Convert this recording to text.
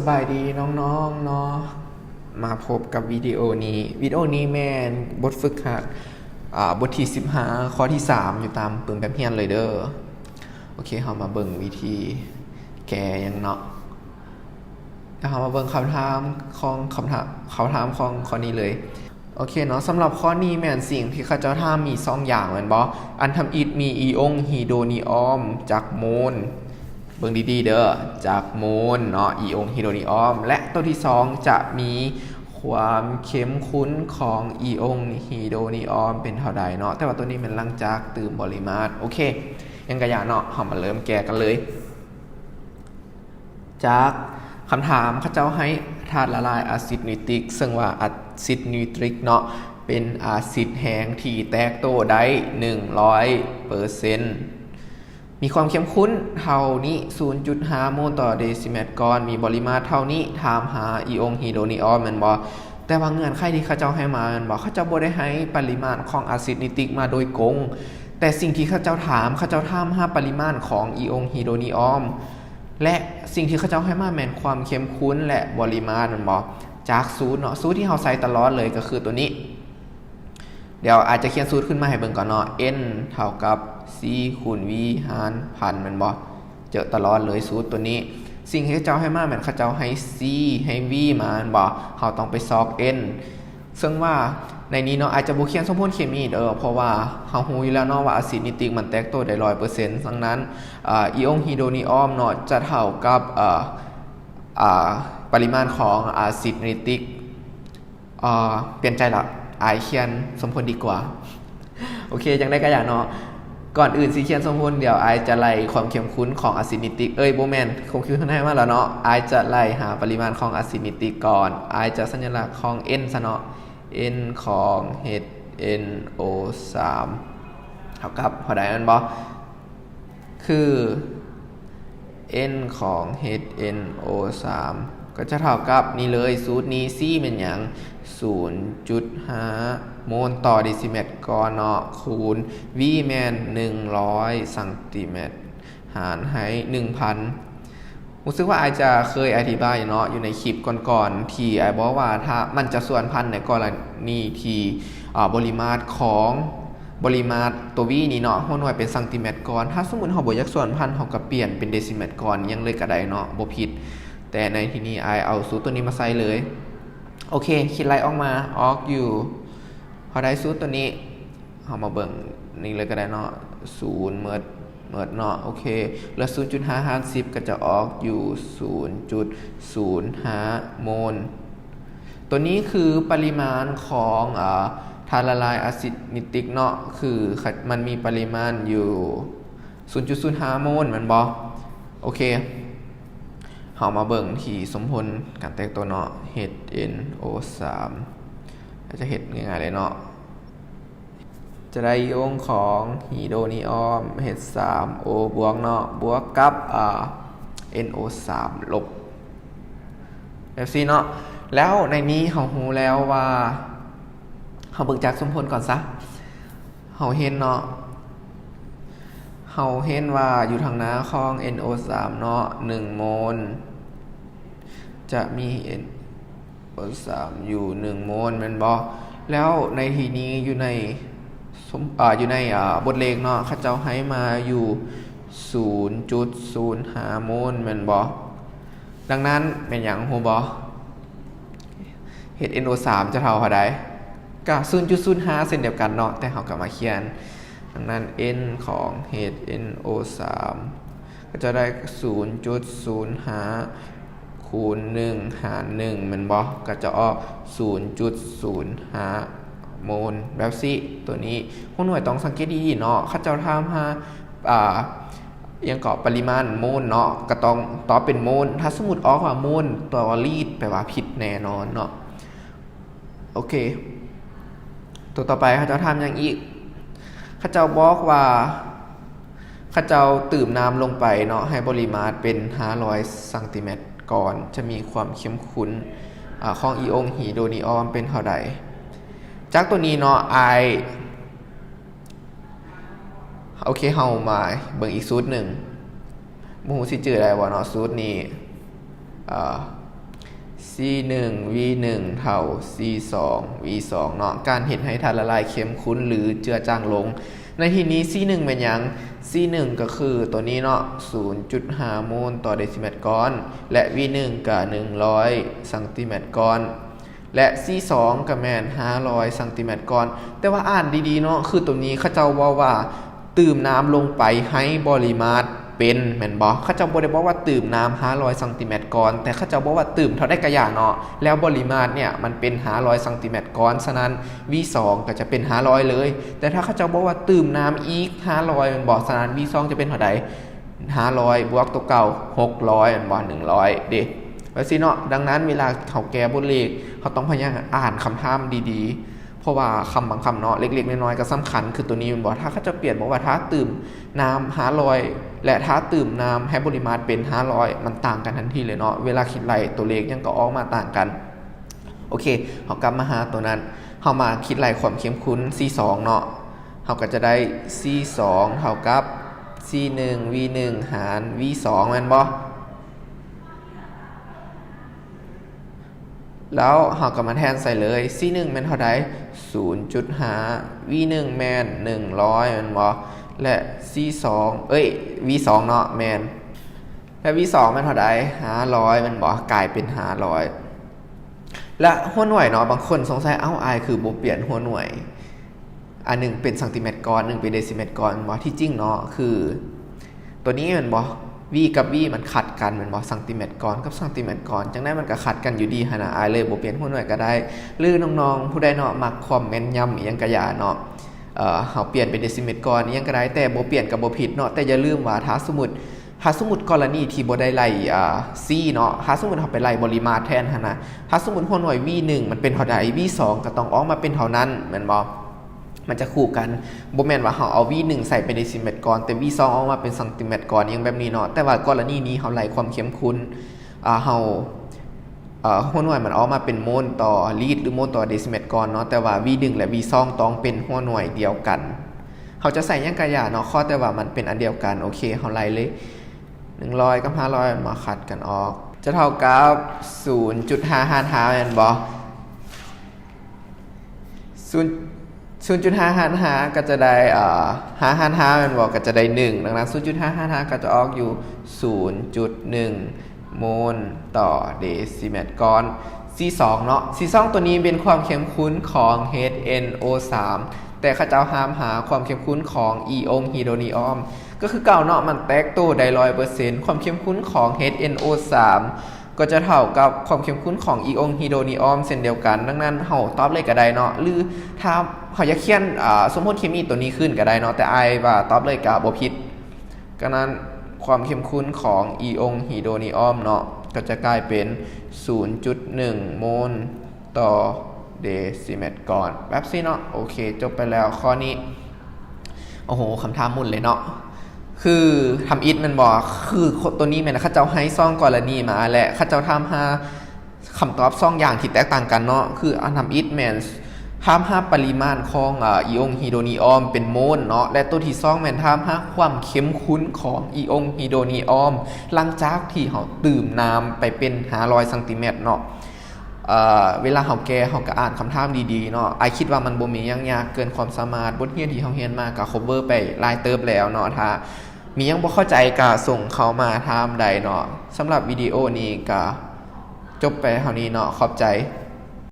บายดีน้องๆเนาะมาพบกับวิดีโอนี้แม่นบทฝึกหัดบทที่15ข้อที่3อยู่ตามปึงแบบเฮียนเลยเด้อโอเคเรามาเบิ่งวิธีแก้ยังเนาะแล้วเรามาเบิ่งคำถามของข้อนี้เลยโอเคเนาะสำหรับข้อนี้แม่นสิ่งที่ข้าเจ้าถามมี2อย่างแม่นบ่อันทำอิฐมีอีองฮีโดนีออมจากโมลเบิ่งดีๆเด้อจากโมลเนาะอีองฮีโดนีออมและตัวที่2จะมีความเข้มข้นของอีองฮีโดนีออมเป็นเท่าใดเนาะแต่ว่าตัวนี้มันหลังจากตื่มปริมาตรโอเคยังกะอย่างเนาะเฮามาเริ่มแก้กันเลยจากคำถามเขาเจ้าให้ธาตุละลายอะซิดนิตริกซึ่งว่าอะซิดนิตริกเนาะเป็นอะซิดแห้งที่แตกโตได้ 100% มีความเข้มข้นเท่านี้ 0.5 โมลต่อเดซิเมตรก้อนมีปริมาตรเท่านี้ถามหาอีองฮีโดนีออมแม่นบ่แต่ว่าเงื่อนไขที่เขาเจ้าให้มาแม่นบ่เขาเจ้าบ่ได้ให้ปริมาณของอะซิดนิตริกมาโดยกงแต่สิ่งที่เขาเจ้าถามหาปริมาณของอีองฮีโดนีออมและสิ่งที่เขาเจ้าให้มาแม่นความเข้มข้นและปริมาตรแม่นบ่จากสูตรเนาะสูตรที่เราใส่ตลอดเลยก็คือตัวนี้เดี๋ยวอาจจะเขียนสูตรขึ้นมาให้เบิ่งก่อนเนาะ n เท่ากับ c คูณ v หารพันแม่นบ่เจอตลอดเลยสูตรตัวนี้สิ่งที่เขาเจ้าให้มาแม่นเขาเจ้าให้ c ให้ v มาแม่นบ่เฮาต้องไปซอก n ซึ่งว่าในนี้เนาะอาจจะบ่เขียนสมมุติเคมีเพราะว่าเฮาฮู้อยู่แล้วเนาะว่าอะซิดนิตริกมันแตกตัวได้ 100% ดังนั้นอีองฮีโดนีออมเนาะจะเท่ากับปริมาณของอะซิดนิตริกเปลี่ยนใจละเขียนสมพลดีกว่าโอเคจังได้ก็อย่างเนาะก่อนอื่นสิเขียนสมพลเดี๋ยวจะไล่ความเข้มข้นของอะซิดนิตริกบ่แม่นคงคิดให้มาแล้วเนาะจะไล่หาปริมาณของอะซิดนิตริกก่อนจะสัญลักษณ์ของ n ซะเนาะ n ของ HNO3 เท่ากับเท่าใดนั่นบ่คือ n ของ HNO3 ก็จะเท่ากับนี่เลยสูตรนี้ C เป็นอย่าง 0.5 โมลต่อเดซิเมตรก้อนเนาะคูณ V แม่น100ซมหารให้ 1,000 รู้สึกว่าจะเคยอธิบายเนาะอยู่ในคลิปก่อนๆที่บอกว่าถ้ามันจะส่วนพันในกรณีที่ปริมาตรของปริมาตรตัว V นี่เนาะหน่วยเป็นซมก้อนถ้าสมมุติเฮาบ่อยากส่วนพันเฮาก็เปลี่ยนเป็นเดซิเมตรก้อนยังเลยก็ได้เนาะบ่ผิดแต่ในที่นี้เอาสูตรตัวนี้มาใส่เลยโอเคคิดไล่ออกมาอยู่พอได้สูตรตัวนี้เฮามาเบิ่งนี่เลยก็ได้เนาะ0เมิดเนาะโอเคแล้ว 0.5 หาร 10ก็จะออกอยู่ 0.05 โมลตัวนี้คือปริมาณของธาตุละลายอะซิดนิตริกเนาะคือมันมีปริมาณอยู่ 0.05 โมลแม่นบ่โอเคเฮามาเบิ่งที่สมพลการแตกตัวเนาะ HNO3 จะเฮ็ดง่ายๆเลยเนาะจะได้อีองของฮีโดนีออม H3O บวกเนาะบวกกับNO3 ลบแบบนี้เนาะแล้วในนี้เฮาฮู้แล้วว่าเฮาเบิ่งจากสมพลก่อนซะเฮาเห็นเนาะว่าอยู่ทางหน้าของ NO3 เนาะ1โมลจะมี NO3 อยู่1โมลแม่นบ่แล้วในที่นี้อยู่ในบทเลขเนาะเขาเจ้าให้มาอยู่ 0.05 โมลแม่นบ่ดังนั้นเป็นหยังฮู้บ่ HNO3 จะเท่าเท่าใดก็ 0.05 เช่นเดียวกันเนาะแต่เฮาก็มาเขียนดังนั้น n ของ HNO3 ก็จะได้ 0.05 คูณ 1 หาร 1แม่นบ่ก็จะออก 0.05 โมลแบบนี้ตัวนี้ผู้หน่วยต้องสังเกตดีๆเนาะเขาเจ้าถามหายังเกาะปริมาณโมลเนาะก็ต้องตอบเป็นโมลถ้าสมมุติออกว่าโมลตัวรีดแปลว่าผิดแน่นอนเนาะโอเคตัวต่อไปเขาเจ้าถามอย่างอีกเขาเจ้าบอกว่าเขาเจ้าตื่มน้ำลงไปเนาะให้ปริมาตรเป็น500ซมก่อนจะมีความเข้มข้นของอีองฮีโดนีออมเป็นเท่าใดจากตัวนี้เนาะโอเคเฮามาเบิ่งอีกสูตรหนึ่งบ่ฮู้สิจื้อได้บ่เนาะสูตรนี้ C1 V1 เท่า C2 V2 เนาะการเฮ็ดให้ธาตุละลายเข้มข้นหรือเจือจางลงในที่นี้ C1 เป็นหยัง C1 ก็คือตัวนี้เนาะ 0.5 โมลต่อเดซิเมตรก้อนและ V1 ก็100ซังติเมตรก้อนและ C2 ก็แม่น500ซังติเมตรก้อนแต่ว่าอ่านดีๆเนาะคือตัวนี้เขาเจ้าว่าตื่มน้ำลงไปให้ปริมาตรเป็นแม่นบ่เขาเจ้าบ่ได้บอกว่าตื่มน้ำ500ซังติเมตรก้อนแต่เขาเจ้าบอกว่าตื่มเท่าได้กะอย่างเนาะแล้วปริมาตรเนี่ยมันเป็น500ซังติเมตรก้อนฉะนั้น V2 ก็จะเป็น500เลยแต่ถ้าเขาเจ้าบอกว่าตื่มน้ำอีก500แม่นบ่ฉะนั้น V2 จะเป็นเท่าใด500บวกตัวเก่า600แม่นบ่100เด้ว่าสิเนาะดังนั้นเวลาเขาแก้บทเลขเขาต้องพยายามอ่านคำถามดีๆเพราะว่าคำบางคำเนาะเล็กๆน้อยๆก็สำคัญคือตัวนี้มันบอกถ้าเขาจะเปลี่ยนบอกว่าถ้าตื่มน้ำ500และถ้าตื่มน้ำให้ปริมาตรเป็น500มันต่างกันทันทีเลยเนาะเวลาคิดไล่ตัวเลขยังก็ออกมาต่างกันโอเคเขากลับมาหาตัวนั้นเขามาคิดไล่ความเข้มข้น C2 เนาะเขาก็จะได้ C2 เท่ากับ C1 V1 หาร V2 แม่นบ่แล้วเราก็มาแทนใส่เลย C1 แม่นเท่าใด 0.5 V1 แม่น100แม่นบ่และ C2 V2 เนาะแม่นและ V2 แม่นเท่าใด500แม่นบ่กลายเป็น500และหัวหน่วยเนาะบางคนสงสัยอายคือบ่เปลี่ยนหัวหน่วยอันนึงเป็นซนติเมตรก้อนนึงเป็นเดซิเมตรก้อนบ่ที่จริงเนาะคือตัวนี้แม่นบ่V กับ V มันขัดกันเหมือนบอกซังติเมตรก้อนกับซังติเมตรก้อนจังได้มันก็ขัดกันอยู่ดีหนะอายเลยบ่เปลี่ยนหัวหน่วยก็ได้หรือน้องๆผู้ใดเนาะมักคอมเมนต์ย้ำอีหยังก็อย่าเนาะเฮาเปลี่ยนเป็นเดซิเมตรก้อนอีหยังก็ได้แต่บ่เปลี่ยนก็บ่ผิดเนาะแต่อย่าลืมว่าถ้าสมมุติกรณีที่บ่ได้ไล่C เนาะถ้าสมมุติเฮาไปไล่ปริมาตรแทนหั่นนะถ้าสมมุติหัวหน่วย V1 มันเป็นเท่าใด V2 ก็ต้องออกมาเป็นเท่านั้นแม่นบ่มันจะคู่กันบ่แม่นว่าเฮาเอา V1 ใส่เป็นเดซิเมตรก้อนแต่ V2 ออกมาเป็นซังติเมตรก้อนอย่างแบบนี้เนาะแต่ว่ากรณีนี้เฮาไล่ความเข้มข้นเฮาหัวหน่วยมันออกมาเป็นโมลต่อลิตรหรือโมลต่อเดซิเมตรก้อนเนาะแต่ว่า V1 และ V2 ต้องเป็นหัวหน่วยเดียวกันเฮาจะใส่หยังก็อย่าเนาะข้อแต่ว่ามันเป็นอันเดียวกันโอเคเฮาไล่เลย100กับ500มาคัดกันออกจะเท่ากับ 0.555 แม่นบ่0.555 ก็จะได้555มันบอกก็จะได้1ดังนั้น 0.555 ก็จะออกอยู่ 0.1 โมลต่อเดซิเมตรก้อน C2 เนาะ C2 ตัวนี้เป็นความเข้มข้นของ HNO3 แต่เขาเจ้าห้ามหาความเข้มข้นของอีองฮีโดนีออมก็คือเก่าเนาะมันแตกตัวได้ 100% ความเข้มข้นของ HNO3 ก็จะเท่ากับความเข้มข้นของอีองฮีโดนีออมเช่นเดียวกันดังนั้นเฮาตอบเลยก็ได้เนาะหรือถ้าเฮาอยากเขียนสมมติเคมีตัวนี้ขึ้นก็ได้เนาะแต่อายว่าตอบเลยก็บ่ผิดก็นั้นความเข้มข้นของอีองฮีโดนีออมเนาะก็จะกลายเป็น 0.1 โมลต่อเดซิเมตรก้อนแบบนี้เนาะโอเคจบไปแล้วข้อนี้โอ้โหคำถามมุ่นเลยเนาะคือทำอิทมันบอกคือตัวนี้แม่นเขาเจ้าให้ซ่องกรณีมาและเขาเจ้าทำหาคำตอบซ่องอย่างที่แตกต่างกันเนาะคืออันทำอิทแมนทำหาปริมาณของอีองฮีโดนีออมเป็นโมลเนาะและตัวที่ซ่องแมนทำหาความเข้มข้นของอีองฮีโดนีออมหลังจากที่เขาดื่มน้ำไปเป็น500ซังติเมตรเนาะเวลาเฮาแก้เฮาก็อ่านคำถามดีๆเนาะไอคิดว่ามันบ่มีหยังยากเกินความสามารถบทเรียนที่เฮาเรียนมาก็ cover ไปหลายเติบแล้วเนาะถ้ามียังบ่เข้าใจก็ส่งเข้ามาถามได้เนาะสำหรับวิดีโอนี้ก็จบไปเท่านี้เนาะขอบใจ